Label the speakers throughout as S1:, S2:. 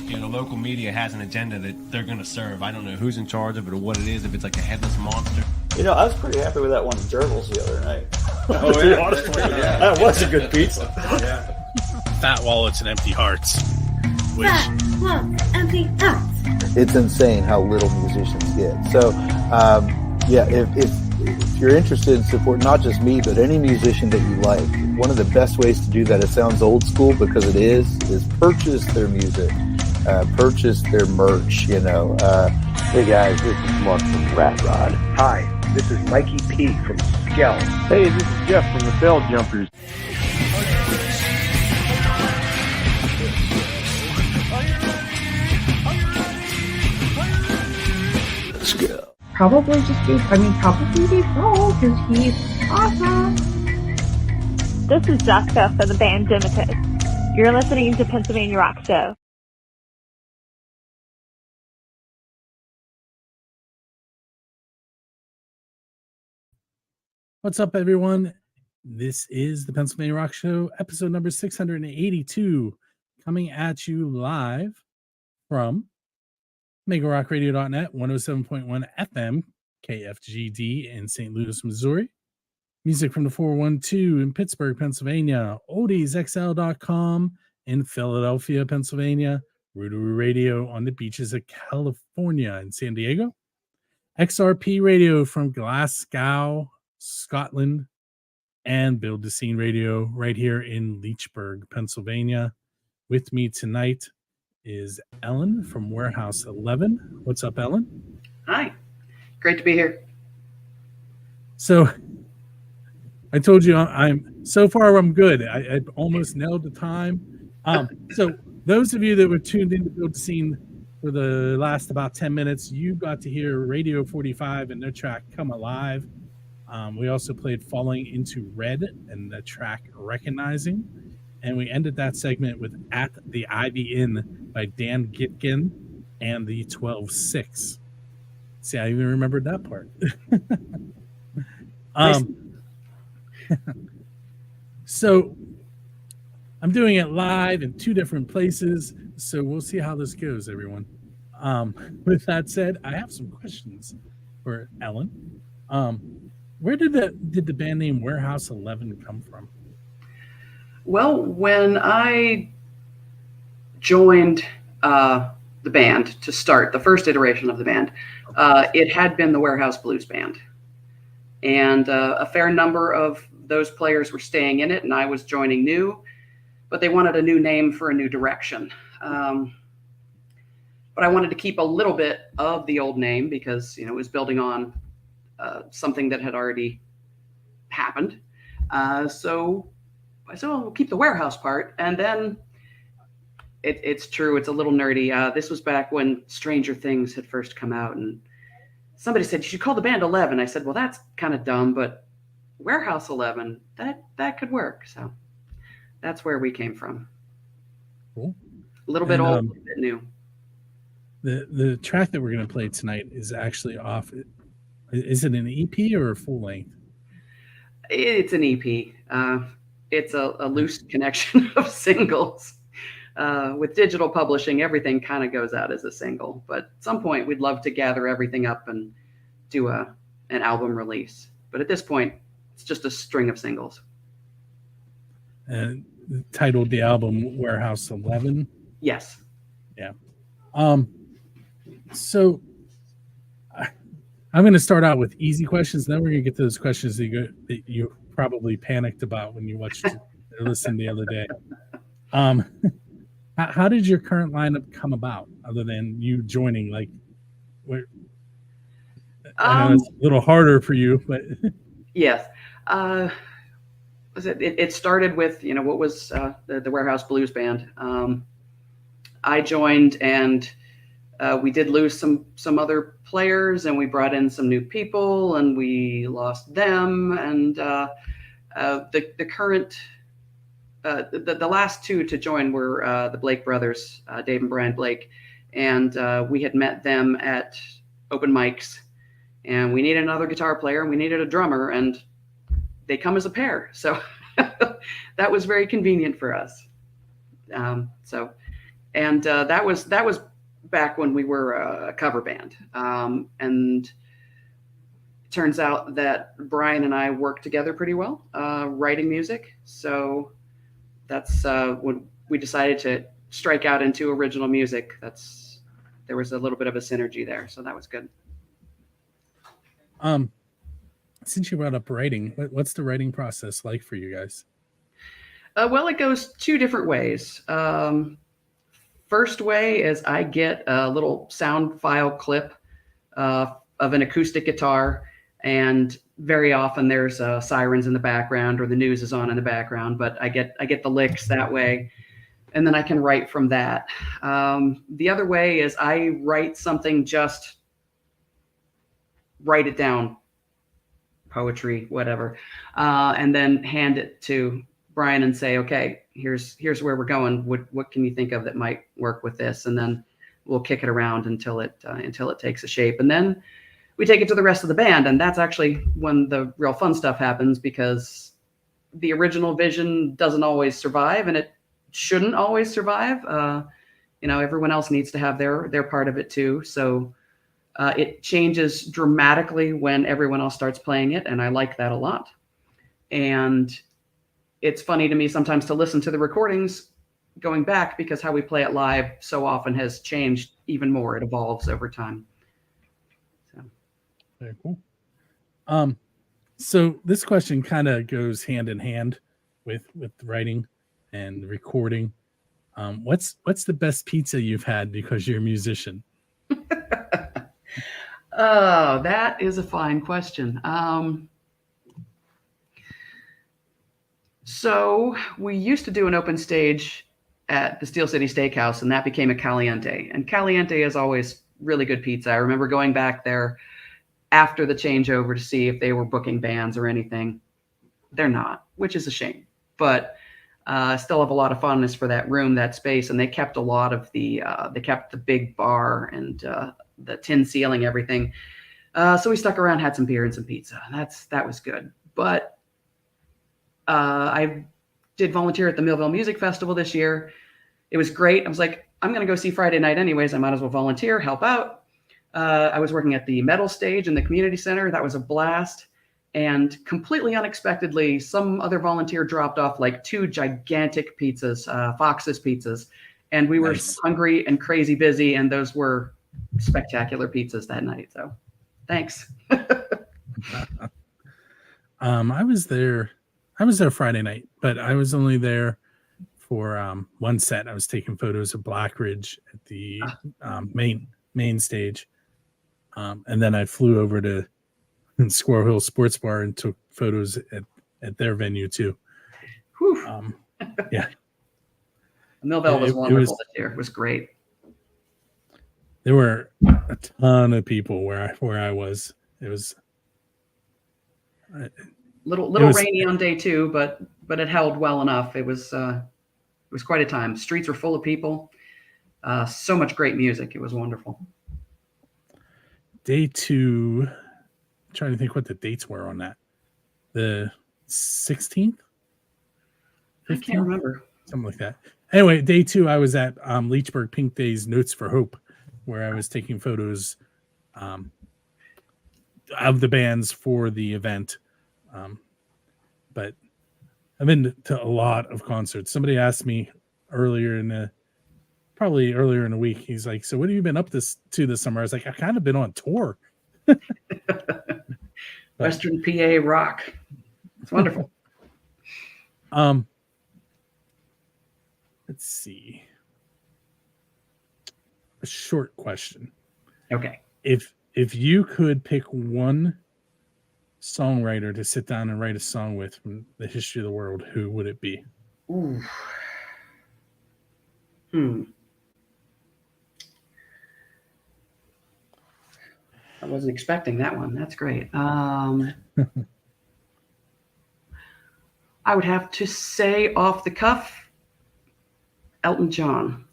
S1: You know, the local media has an agenda that they're going to serve. I don't know who's in charge of it or what it is, if it's like a headless monster.
S2: You know, I was pretty happy with that one Gerbils the other night.
S3: Oh,
S2: to be
S3: yeah.
S2: honest with you.
S3: Yeah.
S2: That was a good pizza.
S3: Yeah.
S4: Fat wallets and empty hearts. Which,
S5: empty hearts.
S6: It's insane how little musicians get. So, if you're interested in support, not just me, but any musician that you like, one of the best ways to do that, it sounds old school because it is purchase their music, purchase their merch, you know.
S7: Hey guys, this is Mark from Rat Rod.
S8: Hi, this is Mikey P from Skell.
S7: Hey, this is Jeff from the Bell Jumpers.
S6: Skell.
S5: Probably be Paul because he's awesome.
S9: This is Jessica for the band Dimitus. You're listening to Pennsylvania Rock Show.
S10: What's up, everyone? This is the Pennsylvania Rock Show, episode number 682, coming at you live from MegaRockRadio.net, 107.1 FM, KFGD in St. Louis, Missouri. Music from the 412 in Pittsburgh, Pennsylvania. OldiesXL.com in Philadelphia, Pennsylvania. Roo Radio on the beaches of California and San Diego. XRP Radio from Glasgow, Scotland, and Build the Scene Radio right here in Leechburg, Pennsylvania. With me tonight is Ellen from Warehouse 11. What's up, Ellen?
S11: Hi. Great to be here.
S10: So I told you I'm so far I'm good. I almost nailed the time. So those of you that were tuned in to Build the Scene for the last about 10 minutes, you got to hear Radio 45 and their track Come Alive. We also played Falling Into Red and the track Recognizing. And we ended that segment with At the Ivy Inn by Dan Gitkin and the 12-6. See, I even remembered that part. So I'm doing it live in two different places. So we'll see how this goes, everyone. With that said, I have some questions for Ellen. Where did the band name Warehouse 11 come from?
S11: Well, when I joined the band to start the first iteration of the band, it had been the Warehouse Blues Band. And a fair number of those players were staying in it, and I was joining new, but they wanted a new name for a new direction. But I wanted to keep a little bit of the old name because, you know, it was building on something that had already happened. So I said, well, we'll keep the warehouse part. And then it's true. It's a little nerdy. This was back when Stranger Things had first come out. And somebody said, you should call the band 11. I said, well, that's kind of dumb, but Warehouse 11, that could work. So that's where we came from.
S10: Cool.
S11: A little bit old, a little bit new.
S10: The track that we're going to play tonight is actually off. Is it an EP or a full length?
S11: It's an EP. It's a loose connection of singles. With digital publishing, everything kind of goes out as a single. But at some point, we'd love to gather everything up and do an album release. But at this point, it's just a string of singles.
S10: And titled the album Warehouse 11?
S11: Yes.
S10: Yeah. So I'm going to start out with easy questions. Then we're going to get to those questions that you probably panicked about when you watched or listened the other day. How did your current lineup come about, other than you joining? Like, where? I know it's a little harder for you, but
S11: yes. It started with, you know, what was the Warehouse Blues Band. I joined, and we did lose some other players, and we brought in some new people, and we lost them. And the current, the last two to join were the Blake brothers, Dave and Brian Blake, and we had met them at open mics, and we needed another guitar player, and we needed a drummer, and they come as a pair. So that was very convenient for us. So And that was back when we were a cover band. And it turns out that Brian and I work together pretty well, writing music. So that's when we decided to strike out into original music. There was a little bit of a synergy there, so that was good.
S10: Since you brought up writing, what's the writing process like for you guys?
S11: Well, it goes two different ways. First way is I get a little sound file clip of an acoustic guitar, and very often there's sirens in the background or the news is on in the background, but I get the licks that way, and then I can write from that. The other way is I write something, just write it down, poetry, whatever, and then hand it to Brian and say, okay, here's where we're going. What can you think of that might work with this? And then we'll kick it around until it takes a shape. And then we take it to the rest of the band. And that's actually when the real fun stuff happens, because the original vision doesn't always survive, and it shouldn't always survive. Everyone else needs to have their part of it too. So it changes dramatically when everyone else starts playing it. And I like that a lot. And it's funny to me sometimes to listen to the recordings going back, because how we play it live so often has changed even more. It evolves over time. So.
S10: Very cool. So this question kind of goes hand in hand with writing and recording. What's the best pizza you've had because you're a musician?
S11: Oh, that is a fine question. So we used to do an open stage at the Steel City Steakhouse, and that became a Caliente. And Caliente is always really good pizza. I remember going back there after the changeover to see if they were booking bands or anything. They're not, which is a shame. But I still have a lot of fondness for that room, that space, and they kept a lot of they kept the big bar and the tin ceiling, everything. So we stuck around, had some beer and some pizza. That was good. But I did volunteer at the Millville Music Festival this year. It was great. I was like, I'm going to go see Friday Night anyways. I might as well volunteer, help out. I was working at the metal stage in the community center. That was a blast. And completely unexpectedly, some other volunteer dropped off like 2 gigantic pizzas, Fox's pizzas. And we were hungry and crazy busy. And those were spectacular pizzas that night. So thanks.
S10: I was there Friday night, but I was only there for one set. I was taking photos of Blackridge at the main stage. And then I flew over to Squirrel Hill Sports Bar and took photos at their venue too. Yeah.
S11: Millville was wonderful this year. It was great.
S10: There were a ton of people where I was. It was
S11: little rainy on day 2, but it held well enough. It was quite a time. Streets were full of people. So much great music. It was wonderful.
S10: Day 2. I'm trying to think what the dates were on that. The 16th? 15th?
S11: I can't remember.
S10: Something like that. Anyway, day 2, I was at Leechburg Pink Days Notes for Hope, where I was taking photos of the bands for the event. But I've been to a lot of concerts. Somebody asked me earlier in the week, he's like, so what have you been up to this summer? I was like, I've kind of been on tour.
S11: Western PA rock. It's wonderful.
S10: Let's see. A short question.
S11: Okay.
S10: If you could pick one songwriter to sit down and write a song with from the history of the world, who would it be?
S11: Ooh. I wasn't expecting that one. That's great. I would have to say off the cuff, Elton John.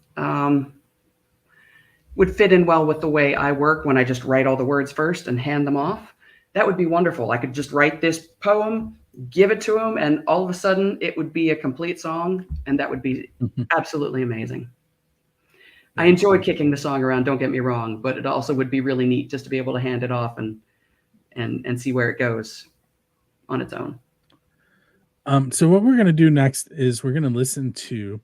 S11: Would fit in well with the way I work when I just write all the words first and hand them off. That would be wonderful. I could just write this poem, give it to him, and all of a sudden it would be a complete song, and that would be absolutely amazing. I enjoy kicking the song around, don't get me wrong, but it also would be really neat just to be able to hand it off and see where it goes on its own.
S10: So what we're going to do next is we're going to listen to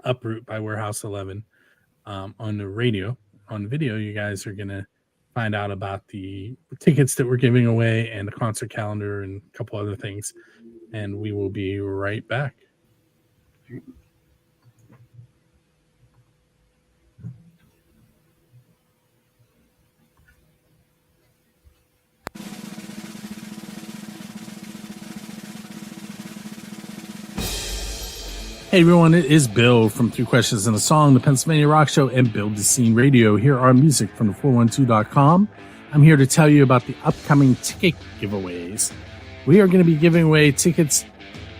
S10: Uproot by Warehouse 11 on the radio. On video, you guys are going to find out about the tickets that we're giving away and the concert calendar and a couple other things. And we will be right back. Hey everyone, it is Bill from 3 Questions and a Song, the Pennsylvania Rock Show, and Build the Scene Radio. Here are music from the 412.com. I'm here to tell you about the upcoming ticket giveaways. We are going to be giving away tickets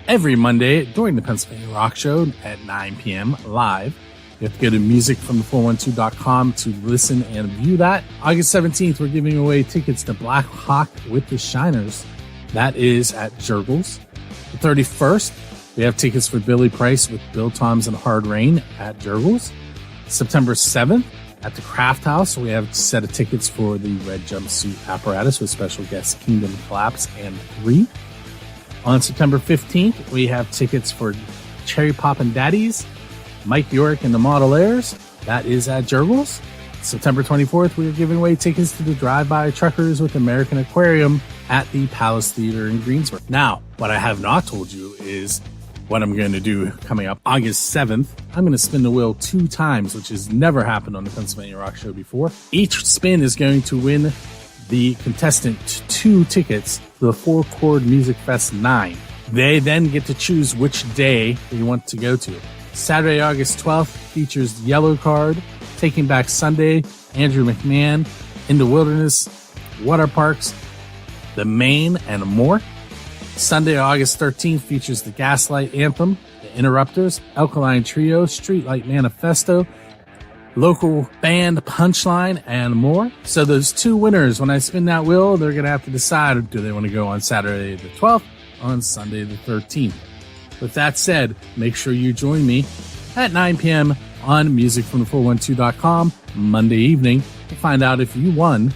S10: every Monday during the Pennsylvania Rock Show at 9 p.m. live. You have to go to musicfromthe412.com to listen and view that. August 17th, we're giving away tickets to Black Hawk with the Shiners. That is at Jurgles. The 31st, we have tickets for Billy Price with Bill Toms and Hard Rain at Jurgles. September 7th, at the Craft House, we have a set of tickets for the Red Jumpsuit Apparatus with special guests Kingdom Collapse and 3. On September 15th, we have tickets for Cherry Poppin' Daddies, Mike York and the Model Airs. That is at Jurgles. September 24th, we are giving away tickets to the Drive-By Truckers with American Aquarium at the Palace Theater in Greensburg. Now, what I have not told you is what I'm going to do coming up August 7th. I'm going to spin the wheel 2 times, which has never happened on the Pennsylvania Rock Show before. Each spin is going to win the contestant 2 tickets to the 4 Chord Music Fest 9. They then get to choose which day they want to go to. Saturday, August 12th features Yellow Card, Taking Back Sunday, Andrew McMahon, In the Wilderness, Water Parks, The Maine, and more. Sunday, August 13th features the Gaslight Anthem, the Interrupters, Alkaline Trio, Streetlight Manifesto, local band Punchline, and more. So those 2 winners, when I spin that wheel, they're going to have to decide, do they want to go on Saturday the 12th or on Sunday the 13th? With that said, make sure you join me at 9 p.m. on musicfromthe412.com Monday evening to find out if you won.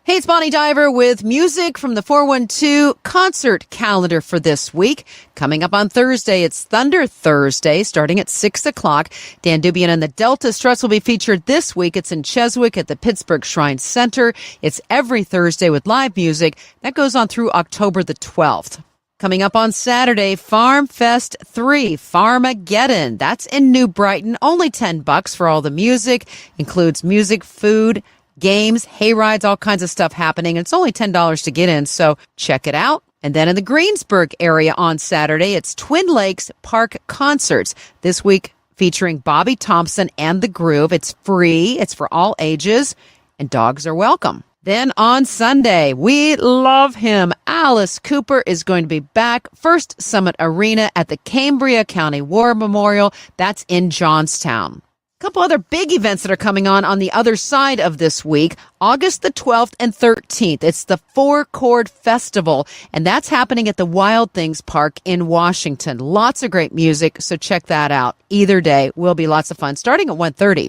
S3: Hey, it's Bonnie Diver with music from the 412 concert calendar for this week. Coming up on Thursday, it's Thunder Thursday, starting at 6 o'clock. Dan Dubian and the Delta Struts will be featured this week. It's in Cheswick at the Pittsburgh Shrine Center. It's every Thursday with live music. That goes on through October the 12th. Coming up on Saturday, Farm Fest 3, Farmageddon. That's in New Brighton. Only $10 for all the music. Includes music, food, games, hay rides, all kinds of stuff happening. It's only $10 to get in, so check it out. And then in the Greensburg area on Saturday, it's Twin Lakes Park Concerts. This week featuring Bobby Thompson and The Groove. It's free. It's for all ages, and dogs are welcome. Then on Sunday, we love him. Alice Cooper is going to be back. First Summit Arena at the Cambria County War Memorial. That's in Johnstown. A couple other big events that are coming on the other side of this week. August the 12th and 13th. It's the 4 Chord Festival, and that's happening at the Wild Things Park in Washington. Lots of great music, so check that out. Either day will be lots of fun, starting at 1:30.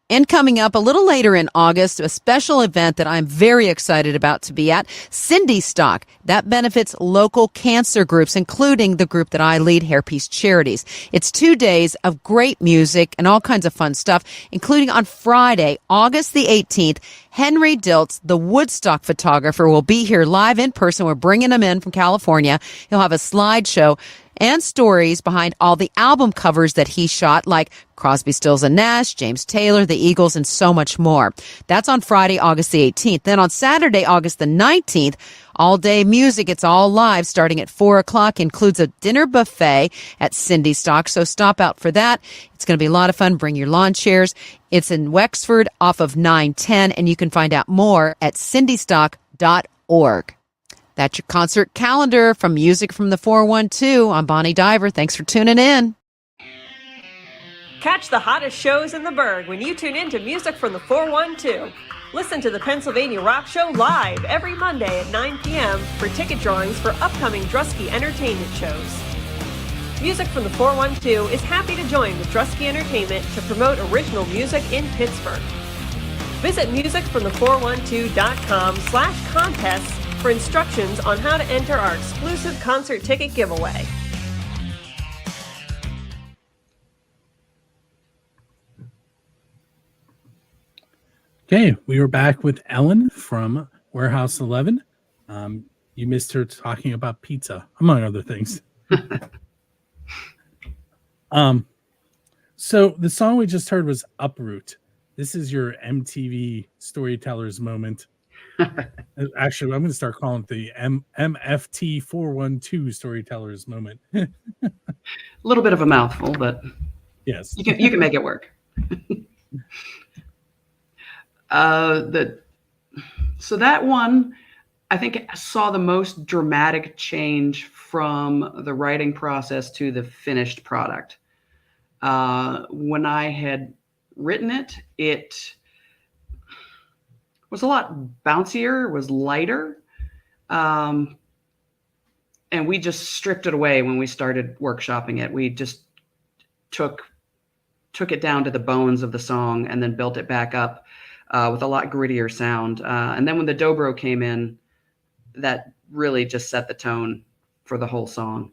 S3: And coming up a little later in August, a special event that I'm very excited about to be at, Cindy Stock. That benefits local cancer groups, including the group that I lead, Hairpiece Charities. It's 2 days of great music and all kinds of fun stuff, including on Friday, August the 18th, Henry Diltz, the Woodstock photographer, will be here live in person. We're bringing him in from California. He'll have a slideshow and stories behind all the album covers that he shot, like Crosby, Stills and Nash, James Taylor, the Eagles, and so much more. That's on Friday, August the 18th. Then on Saturday, August the 19th, all day music. It's all live starting at 4 o'clock. Includes a dinner buffet at Cindy Stock. So stop out for that. It's going to be a lot of fun. Bring your lawn chairs. It's in Wexford off of 910. And you can find out more at cindystock.org. That's your concert calendar from Music from the 412. I'm Bonnie Diver. Thanks for tuning in.
S12: Catch the hottest shows in the Burgh when you tune in to Music from the 412. Listen to the Pennsylvania Rock Show live every Monday at 9 p.m. for ticket drawings for upcoming Drusky Entertainment shows. Music from the 412 is happy to join with Drusky Entertainment to promote original music in Pittsburgh. Visit musicfromthe412.com/contests for instructions on how to enter our exclusive concert ticket giveaway.
S10: Okay, we were back with Ellen from Warehouse 11. You missed her talking about pizza, among other things. So the song we just heard was Uproot. This is your MTV Storytellers moment. Actually, I'm going to start calling it the MFT 412 Storytellers moment.
S11: A little bit of a mouthful, but
S10: yes,
S11: you can make it work. So that one, I think, saw the most dramatic change from the writing process to the finished product. When I had written it, it was a lot bouncier, was lighter, and we just stripped it away when we started workshopping it. We just took it down to the bones of the song and then built it back up with a lot grittier sound. And then when the dobro came in, that really just set the tone for the whole song.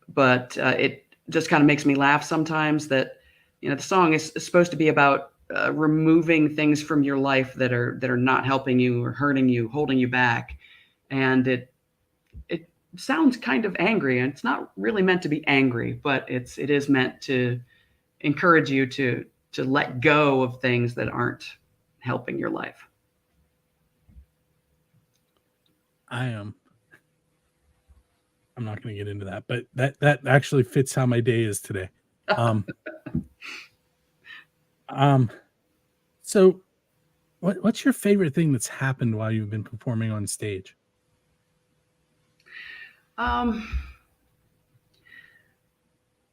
S11: But it just kind of makes me laugh sometimes that, the song is supposed to be about removing things from your life that are not helping you or hurting you, holding you back. And it sounds kind of angry, and it's not really meant to be angry, but it is meant to encourage you to let go of things that aren't helping your life.
S10: I'm not going to get into that, but that actually fits how my day is today. So what's your favorite thing that's happened while you've been performing on stage?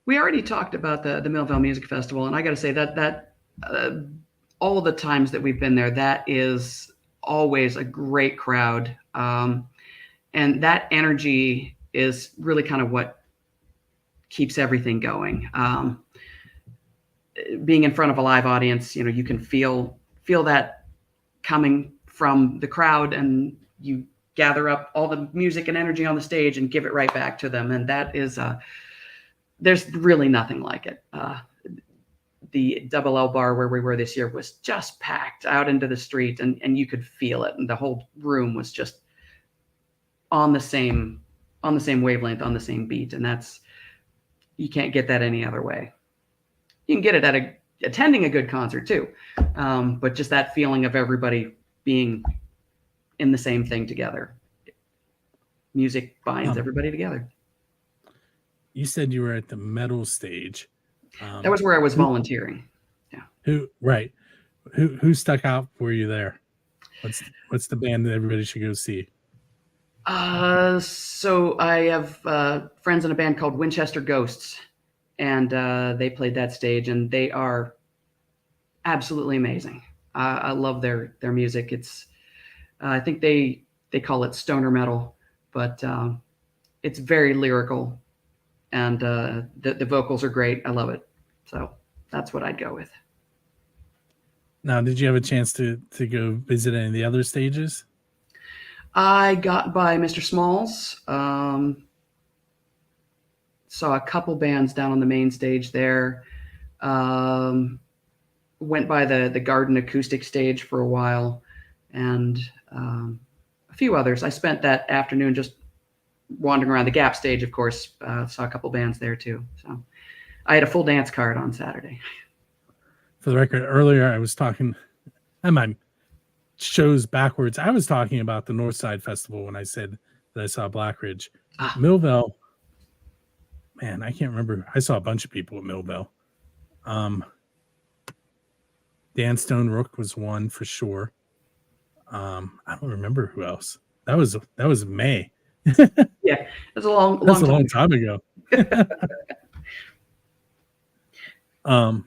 S11: We already talked about the Millville Music Festival, and I got to say that all the times that we've been there, that is always a great crowd. And that energy is really kind of what keeps everything going. Being in front of a live audience, you can feel that coming from the crowd, and you gather up all the music and energy on the stage and give it right back to them. And that is, there's really nothing like it. The Double L bar where we were this year was just packed out into the street, and you could feel it. And the whole room was just on the same wavelength, on the same beat. And you can't get that any other way. You can get it at attending a good concert too. But just that feeling of everybody being in the same thing together. Music binds everybody together.
S10: You said you were at the metal stage.
S11: That was where I was volunteering. Yeah.
S10: Who stuck out for you there? What's the band that everybody should go see?
S11: So I have friends in a band called Winchester Ghosts, and they played that stage, and they are absolutely amazing. I love their music. It's I think they call it stoner metal, but it's very lyrical, and the vocals are great. I love it. So that's what I'd go with.
S10: Now, did you have a chance to go visit any of the other stages?
S11: I got by Mr. Smalls, saw a couple bands down on the main stage there, went by the Garden acoustic stage for a while, and a few others. I spent that afternoon just wandering around the Gap stage, of course. Saw a couple bands there too. So I had a full dance card on Saturday.
S10: For the record, earlier I was talking, my shows backwards. I was talking about the Northside Festival when I said that I saw Blackridge. Millville, man, I can't remember. I saw a bunch of people at Millville. Dan Stone Rook was one for sure. I don't remember who else. That was May.
S11: Yeah, that's a long
S10: time ago. I'm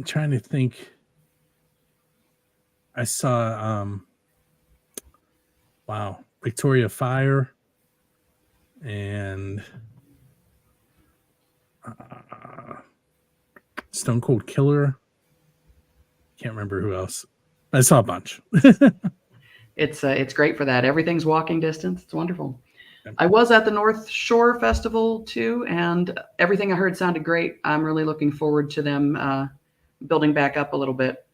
S10: trying to think. I saw Victoria Fire and Stone Cold Killer. Can't remember who else. I saw a bunch.
S11: It's great for that. Everything's walking distance. It's wonderful. I was at the North Shore Festival too, and everything I heard sounded great. I'm really looking forward to them building back up a little bit,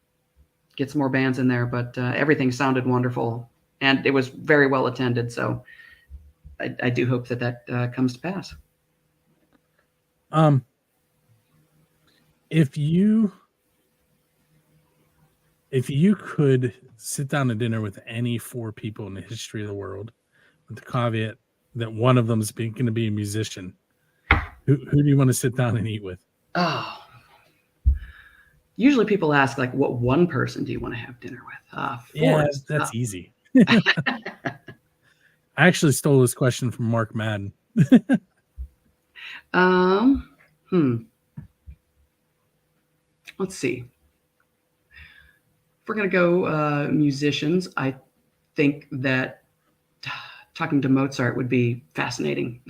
S11: get some more bands in there, but everything sounded wonderful, and it was very well attended. So I do hope that comes to pass.
S10: If you could sit down to dinner with any 4 people in the history of the world, with the caveat that one of them is going to be a musician, who do you want to sit down and eat with?
S11: Oh, usually people ask, like, what one person do you want to have dinner with? 4.
S10: Yeah, that's easy. I actually stole this question from Mark Madden.
S11: Let's see. If we're going to go musicians, I think that talking to Mozart would be fascinating.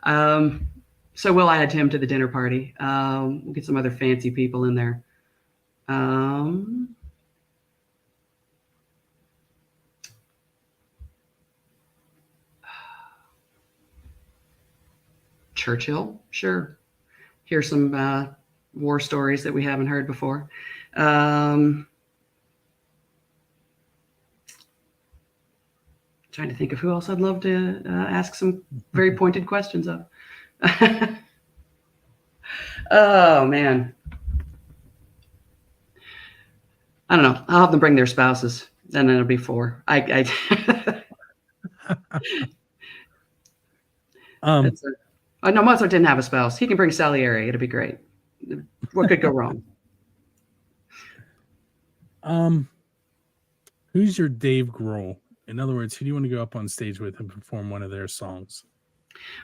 S11: So we'll add him to the dinner party. We'll get some other fancy people in there. Churchill, sure. Hear some war stories that we haven't heard before. Trying to think of who else I'd love to ask some very pointed questions of. Oh, man. I don't know. I'll have them bring their spouses, and then it'll be 4. No, Mozart didn't have a spouse. He can bring Salieri. It'll be great. What could go wrong?
S10: Who's your Dave Grohl? In other words, who do you want to go up on stage with and perform one of their songs?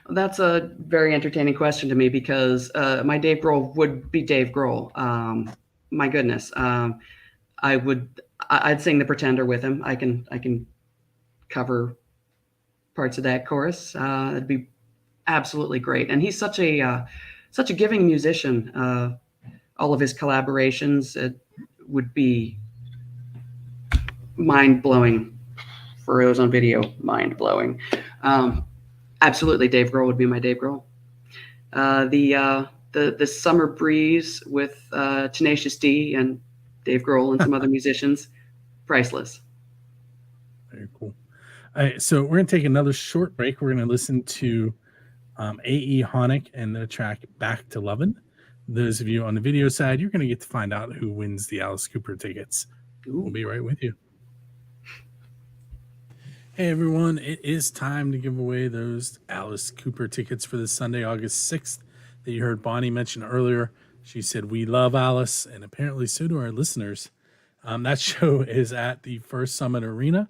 S11: That's a very entertaining question to me because my Dave Grohl would be Dave Grohl. My goodness. I'd sing The Pretender with him. I can cover parts of that chorus. It'd be absolutely great. And he's such a giving musician. All of his collaborations would be mind-blowing. For those on video, mind-blowing. Absolutely, Dave Grohl would be my Dave Grohl. The Summer Breeze with Tenacious D and Dave Grohl and some other musicians, priceless.
S10: Very cool. All right, so we're going to take another short break. We're going to listen to A.E. Honig and the track Back to Lovin'. Those of you on the video side, you're going to get to find out who wins the Alice Cooper tickets. Ooh. We'll be right with you. Hey everyone, it is time to give away those Alice Cooper tickets for this Sunday, August 6th that you heard Bonnie mention earlier. She said, we love Alice, and apparently so do our listeners. That show is at the First Summit Arena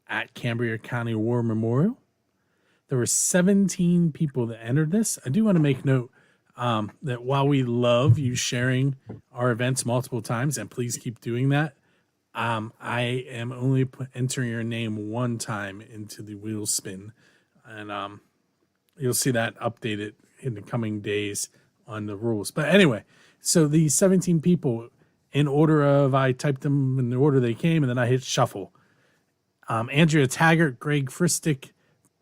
S10: at Cambria County War Memorial. There were 17 people that entered this. I do want to make note that while we love you sharing our events multiple times, and please keep doing that, I am only entering your name one time into the wheel spin, and you'll see that updated in the coming days on the rules. But anyway, so the 17 people, in order of, I typed them in the order they came, and then I hit shuffle. Andrea Taggart, Greg Fristick,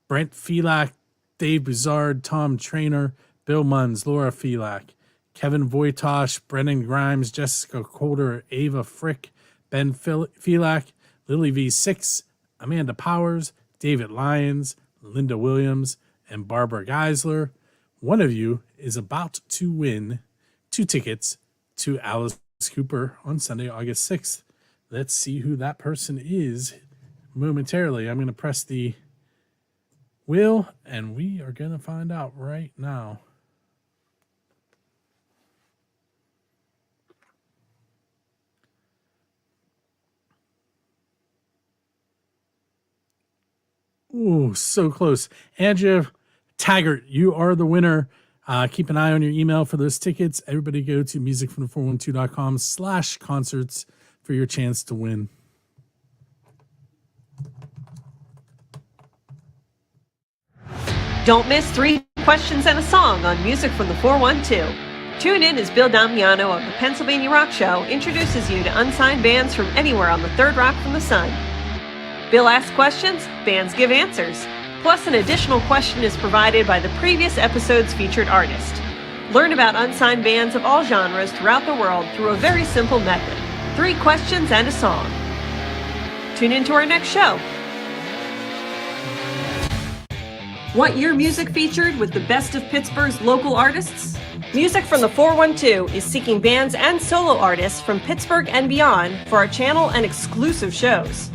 S10: Brent Felak, Dave Buzard, Tom Trainer, Bill Munns, Laura Felak, Kevin Voitosh, Brennan Grimes, Jessica Colder, Ava Frick, Ben Felak, Lily V6, Amanda Powers, David Lyons, Linda Williams, and Barbara Geisler. One of you is about to win 2 tickets to Alice Cooper on Sunday, August 6th. Let's see who that person is momentarily. I'm going to press the wheel, and we are going to find out right now. Ooh, so close. Andrea Taggart, you are the winner Keep an eye on your email for those tickets. Everybody go to musicfromthe412.com/concerts for your chance to win.
S12: Don't miss 3 questions and a song on Music from the 412. Tune in as Bill Damiano of the Pennsylvania Rock Show introduces you to unsigned bands from anywhere on the third rock from the sun. Bill asks questions, bands give answers. Plus, an additional question is provided by the previous episode's featured artist. Learn about unsigned bands of all genres throughout the world through a very simple method: 3 questions and a song. Tune in to our next show. Want your music featured with the best of Pittsburgh's local artists? Music from the 412 is seeking bands and solo artists from Pittsburgh and beyond for our channel and exclusive shows.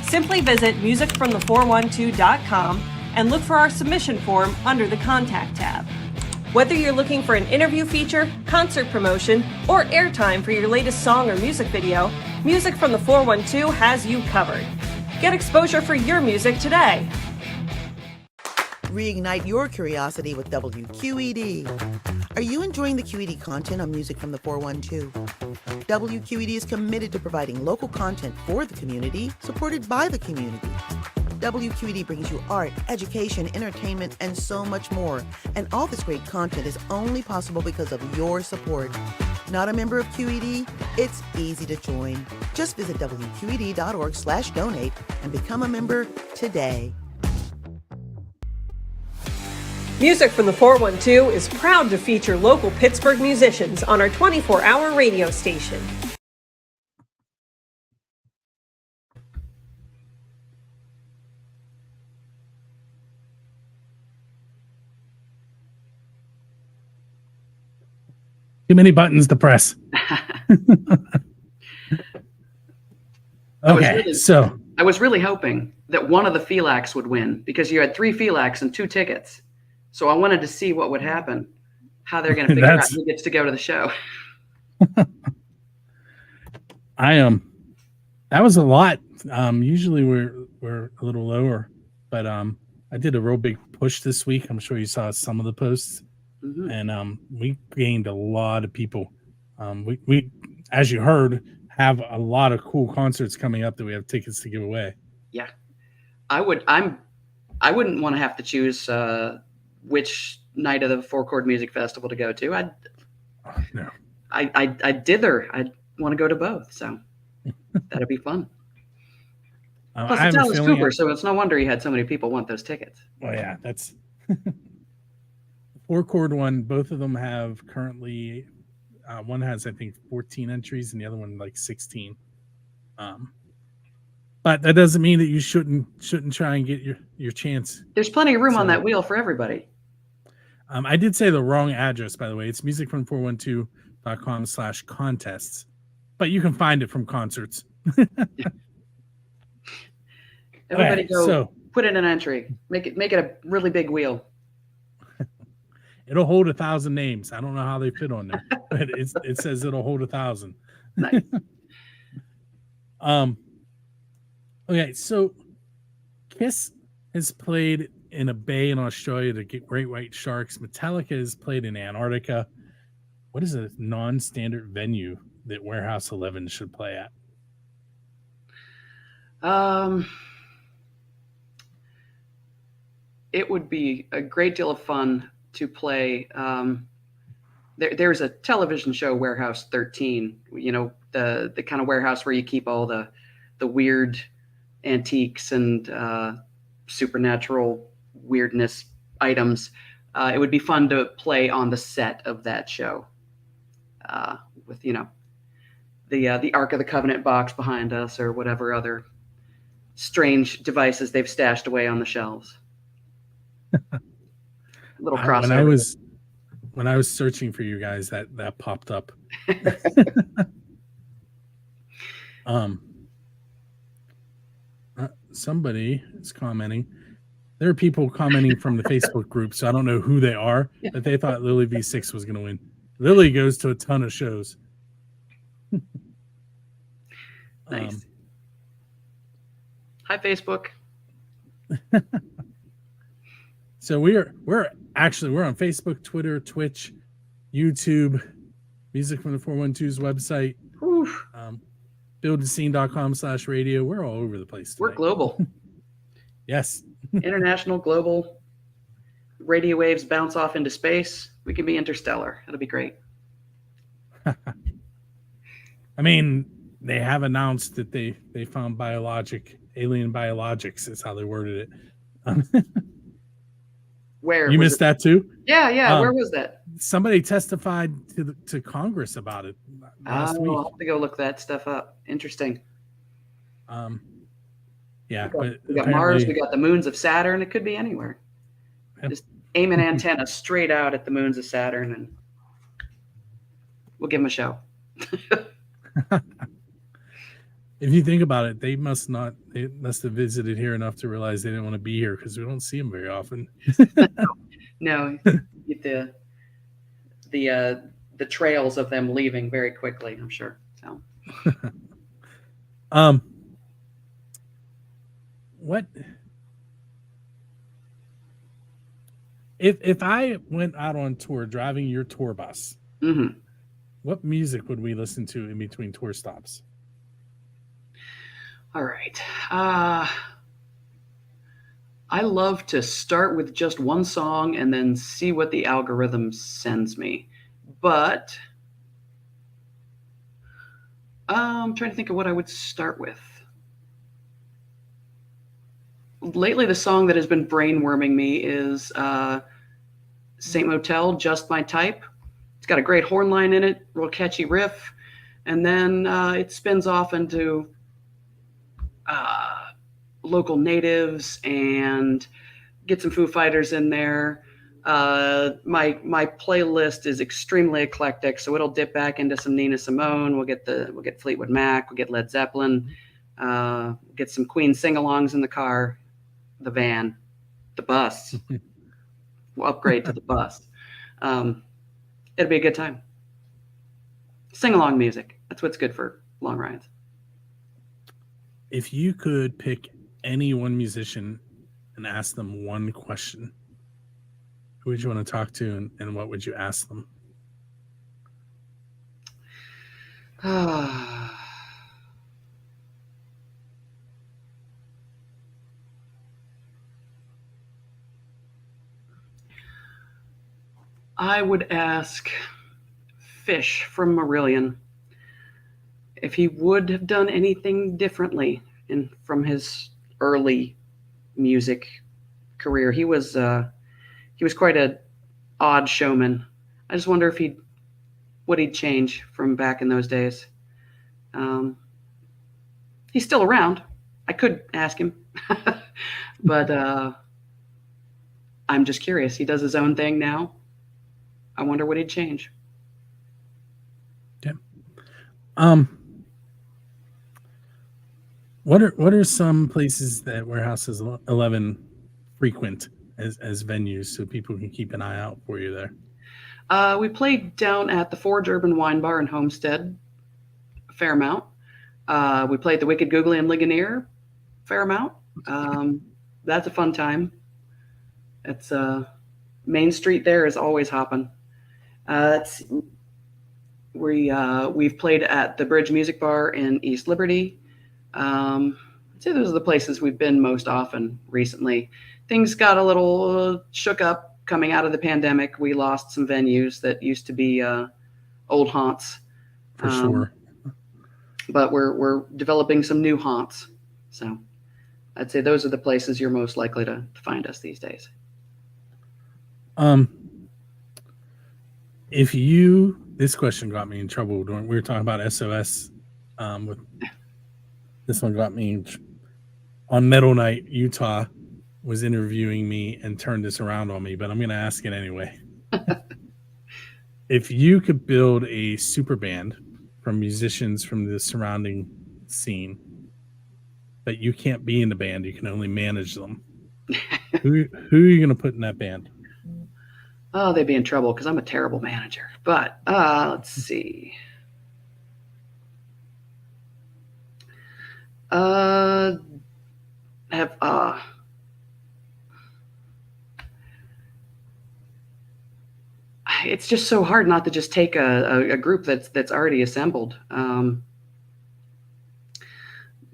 S12: Simply visit musicfromthe412.com and look for our submission form under the Contact tab. Whether you're looking for an interview feature, concert promotion, or airtime for your latest song or music video, Music from the 412 has you covered. Get exposure for your music today.
S13: Reignite your curiosity with WQED. Are you enjoying the QED content on Music from the 412? WQED is committed to providing local content for the community, supported by the community. WQED brings you art, education, entertainment, and so much more. And all this great content is only possible because of your support. Not a member of QED? It's easy to join. Just visit WQED.org/donate and become a member today.
S12: Music from the 412 is proud to feature local Pittsburgh musicians on our 24-hour radio station.
S10: Too many buttons to press. Okay, so
S11: I was really hoping that one of the Felax would win because you had 3 Felax and 2 tickets. So I wanted to see what would happen, how they're going to figure out who gets to go to the show.
S10: That was a lot. Usually we're a little lower, but I did a real big push this week. I'm sure you saw some of the posts, and we gained a lot of people. We, as you heard, have a lot of cool concerts coming up that we have tickets to give away.
S11: Yeah, I wouldn't want to have to choose which night of the 4-Chord Music Festival to go to. I'd dither. I'd want to go to both, so that'd be fun. Plus, it's Alice Cooper, so it's no wonder he had so many people want those tickets.
S10: Well, yeah, that's 4-Chord one. Both of them have currently. One has, I think, 14 entries, and the other one like 16. But that doesn't mean that you shouldn't try and get your chance.
S11: There's plenty of room on that wheel for everybody.
S10: I did say the wrong address, by the way. It's musicfrom412.com/contests, but you can find it from concerts.
S11: Everybody go put in an entry. Make it a really big wheel.
S10: It'll hold 1,000 names. I don't know how they fit on there, but it says it'll hold 1,000.
S11: Nice.
S10: Okay, so Kiss has played in a bay in Australia to get great white sharks. Metallica has played in Antarctica. What is a non-standard venue that Warehouse 11 should play at?
S11: It would be a great deal of fun to play. There's a television show, Warehouse 13. You know, the kind of warehouse where you keep all the weird antiques and supernatural weirdness items. It would be fun to play on the set of that show with, you know, the Ark of the Covenant box behind us or whatever other strange devices they've stashed away on the shelves. Little crossover.
S10: When I was searching for you guys, that popped up. Somebody is commenting. There are people commenting from the Facebook group, so I don't know who they are, but they thought Lily V6 was going to win. Lily goes to a ton of shows.
S11: Nice. Hi, Facebook.
S10: So we're on Facebook, Twitter, Twitch, YouTube, Music from the 412's website, buildthescene.com/radio. We're all over the place tonight.
S11: We're global.
S10: Yes.
S11: International, global. Radio waves bounce off into space. We can be interstellar. That'll be great.
S10: I mean, they have announced that they found alien biologics is how they worded it.
S11: Where
S10: you missed that too?
S11: Yeah. Where was that?
S10: Somebody testified to Congress about it last week.
S11: I'll have to go look that stuff up. Interesting.
S10: Yeah,
S11: we got Mars, we got the moons of Saturn. It could be anywhere.
S10: Yep.
S11: Just aim an antenna straight out at the moons of Saturn, and we'll give them a show.
S10: If you think about it, they must have visited here enough to realize they didn't want to be here because we don't see them very often.
S11: No, get the trails of them leaving very quickly, I'm sure. So,
S10: what if I went out on tour driving your tour bus?
S11: Mm-hmm.
S10: What music would we listen to in between tour stops?
S11: All right. I love to start with just one song and then see what the algorithm sends me. But I'm trying to think of what I would start with. Lately, the song that has been brainworming me is Saint Motel, Just My Type. It's got a great horn line in it, real catchy riff. And then it spins off into local natives and get some Foo Fighters in there. My playlist is extremely eclectic, so it'll dip back into some Nina Simone. We'll get Fleetwood Mac. We'll get Led Zeppelin. Get some Queen sing-alongs in the car, the van, the bus. We'll upgrade to the bus. It'll be a good time. Sing-along music. That's what's good for long rides.
S10: If you could pick any one musician and ask them one question, who would you want to talk to and what would you ask them?
S11: I would ask Fish from Marillion if he would have done anything differently from his early music career. He was quite an odd showman. I just wonder if what he'd change from back in those days. He's still around. I could ask him, but I'm just curious. He does his own thing now. I wonder what he'd change.
S10: Okay. What are some places that Warehouses 11 frequent as venues so people can keep an eye out for you there?
S11: We played down at the Forge Urban Wine Bar in Homestead a fair amount. We played the Wicked Googly in Ligonier a fair amount. That's a fun time. It's Main Street there is always hopping. We've played at the Bridge Music Bar in East Liberty. I'd say those are the places we've been most often recently. Things got a little shook up coming out of the pandemic. We lost some venues that used to be old haunts.
S10: For sure.
S11: But we're developing some new haunts. So I'd say those are the places you're most likely to find us these days.
S10: This question got me in trouble. We were talking about SOS. This one got me on Metal Night. Utah was interviewing me and turned this around on me, but I'm going to ask it anyway. If you could build a super band from musicians from the surrounding scene, but you can't be in the band, you can only manage them. Who are you going to put in that band?
S11: Oh, they'd be in trouble because I'm a terrible manager. But let's see. it's just so hard not to just take a group that's already assembled.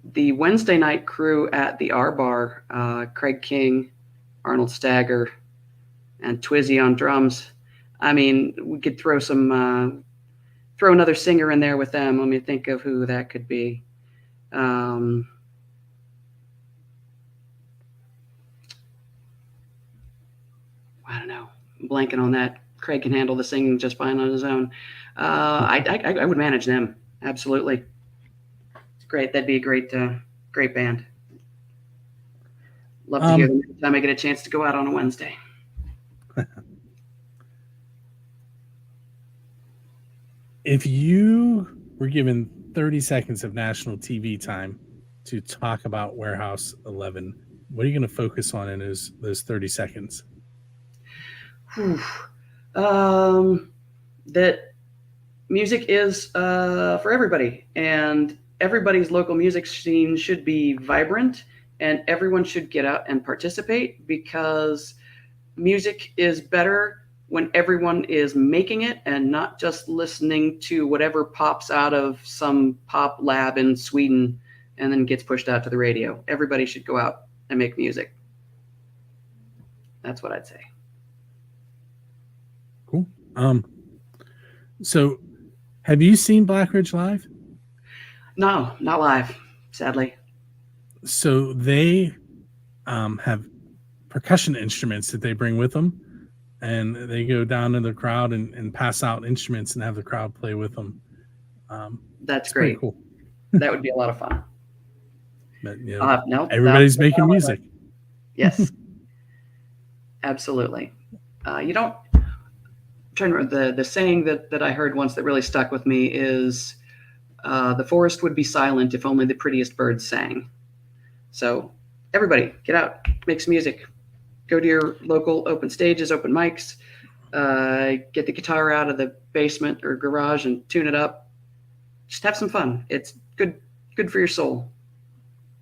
S11: The Wednesday night crew at the R Bar, Craig King, Arnold Stagger, and Twizzy on drums. I mean, we could throw another singer in there with them. Let me think of who that could be. I don't know. I'm blanking on that. Craig can handle the singing just fine on his own. I would manage them. Absolutely. It's great. That'd be a great band. Love to hear them every time I get a chance to go out on a Wednesday.
S10: If you were given 30 seconds of national TV time to talk about Warehouse 11, what are you going to focus on in those 30 seconds?
S11: That music is for everybody, and everybody's local music scene should be vibrant, and everyone should get out and participate, because music is better when everyone is making it and not just listening to whatever pops out of some pop lab in Sweden and then gets pushed out to the radio. Everybody should go out and make music. That's what I'd say.
S10: Cool. So have you seen Black Ridge live?
S11: No, not live, sadly.
S10: So they have percussion instruments that they bring with them, and they go down to the crowd and pass out instruments and have the crowd play with them.
S11: That's great.
S10: Cool.
S11: That would be a lot of fun.
S10: But,
S11: everybody's
S10: making music.
S11: Yes, absolutely. I'm trying to remember the saying that I heard once that really stuck with me is, the forest would be silent if only the prettiest birds sang. So everybody get out, make some music. Go to your local open stages, open mics, get the guitar out of the basement or garage and tune it up. Just have some fun. It's good for your soul.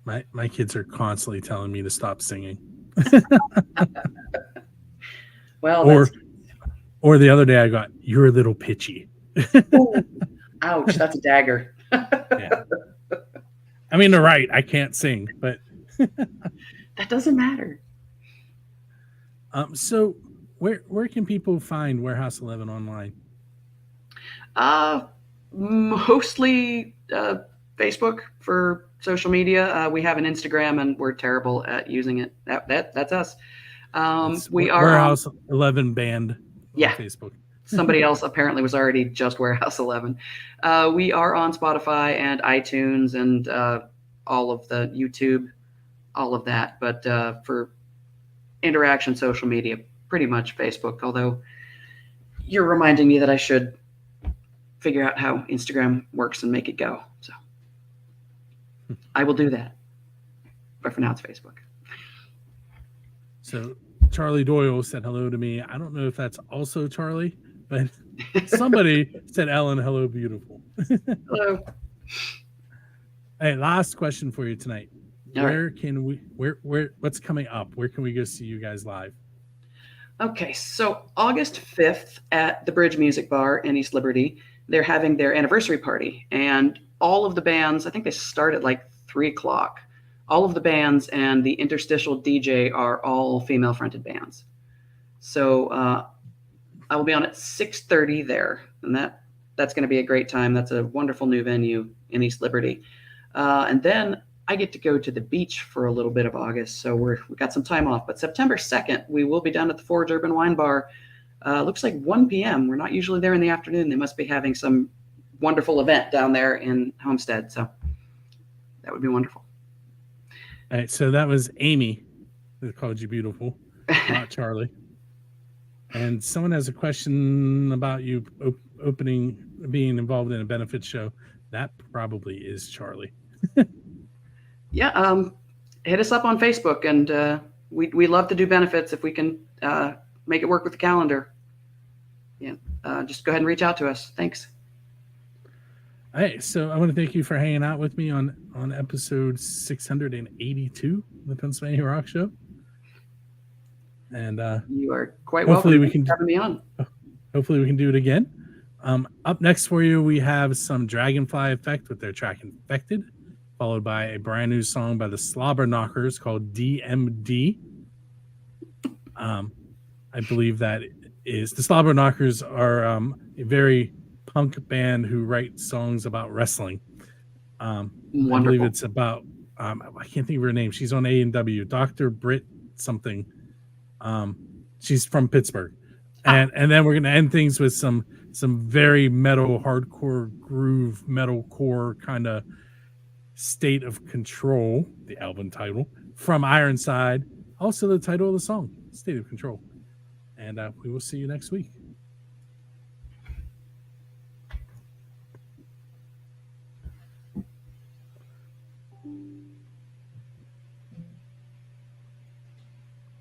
S10: My kids are constantly telling me to stop singing.
S11: Well,
S10: or the other day I got, "You're a little pitchy."
S11: Ouch, that's a dagger.
S10: Yeah. I mean, they're right. I can't sing, but
S11: that doesn't matter.
S10: So where can people find Warehouse 11 online?
S11: Mostly Facebook for social media. We have an Instagram, and we're terrible at using it. That's us. We are
S10: Warehouse 11 band.
S11: Yeah.
S10: On Facebook.
S11: Somebody else apparently was already just Warehouse 11. We are on Spotify and iTunes and all of the YouTube, all of that. But for interaction, social media, pretty much Facebook. Although you're reminding me that I should figure out how Instagram works and make it go. So I will do that. But for now, it's Facebook.
S10: So Charlie Doyle said hello to me. I don't know if that's also Charlie, but somebody said, "Ellen, hello, beautiful."
S11: Hello.
S10: Hey, last question for you tonight. What's coming up? Where can we go see you guys live?
S11: Okay, so August 5th at the Bridge Music Bar in East Liberty, they're having their anniversary party, and all of the bands, I think they start at like 3:00. All of the bands and the interstitial DJ are all female-fronted bands. So I will be on at 6:30 there, and that's going to be a great time. That's a wonderful new venue in East Liberty. And then I get to go to the beach for a little bit of August, so we got some time off. But September 2nd, we will be down at the Forge Urban Wine Bar. Looks like 1 p.m. We're not usually there in the afternoon. They must be having some wonderful event down there in Homestead, so that would be wonderful.
S10: All right, so that was Amy that called you beautiful, not Charlie. And someone has a question about you being involved in a benefits show. That probably is Charlie.
S11: Yeah, hit us up on Facebook, and we love to do benefits if we can make it work with the calendar. Yeah, just go ahead and reach out to us. Thanks.
S10: All right, so I want to thank you for hanging out with me on episode 682 of the Pennsylvania Rock Show. And
S11: you are quite
S10: hopefully
S11: welcome.
S10: We can
S11: having me on.
S10: hopefully we can do it again. Up next for you, we have some Dragonfly Effect with their track Infected, followed by a brand new song by the Slobber Knockers called DMD. I believe that is the Slobber Knockers are a very punk band who write songs about wrestling. I believe it's about I can't think of her name. She's on A&W, Dr. Britt something. She's from Pittsburgh. And then we're gonna end things with some very metal, hardcore groove, metalcore kind of State of Control, the album title, from Ironside. Also the title of the song, State of Control. And we will see you next week.